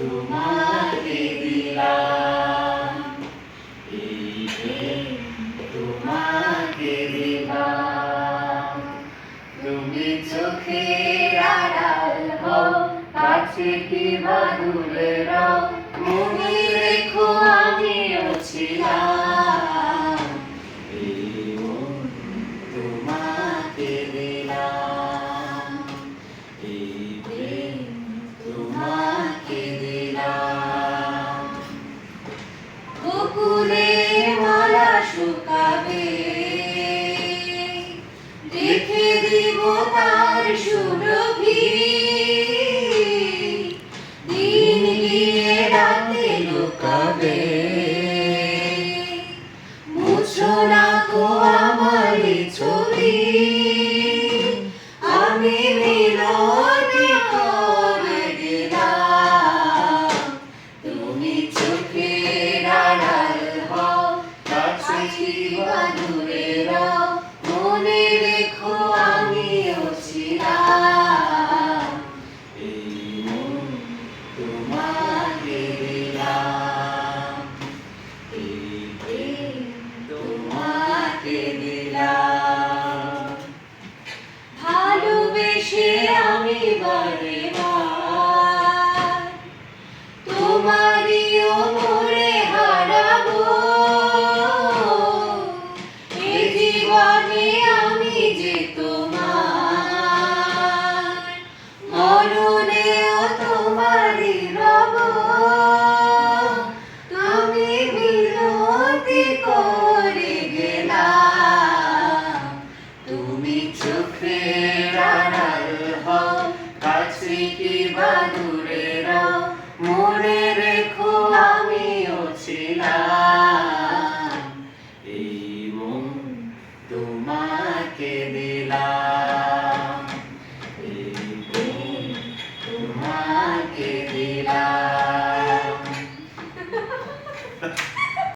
তোমাকে দিলাম, এই প্রেম তোমাকে দিলাম। তুমি চোখের আড়াল হও, কাছে কিংবা দূরে রও, মনে রেখো আমিও ছিলাম। এই মন তোমাকে দিলাম, এই প্রেম তোমাকে দিলাম। বকুলে মালা শুকাবে, রেখে দিব তার সুরভি। দিন গিয়ে রাতে লুকাবে, মুছো না গো আমার ছবি। আমি মিনতি করে গেলাম, তুমি চোখের আড়াল হও, কাছে কিংবা দূরে রও, মনে রেখো আমিও ছিলাম। এই মন তোমাকে দিলাম, এই প্রেম তোমাকে দিলাম। ভালোবেসে আমি বারে বার তোমারই ওপরে হারাবো। এ জীবনে আমি যে তোমার, মরণেও তোমারই রব। আমি মিনতি করে গেলাম, তুমি চোখের আড়াল হও, কাছে কিংবা দূরে রও, মনে রেখো আমিও ছিলাম। এই মন তোমাকে দিলাম, এই প্রেম তোমাকে দিলাম।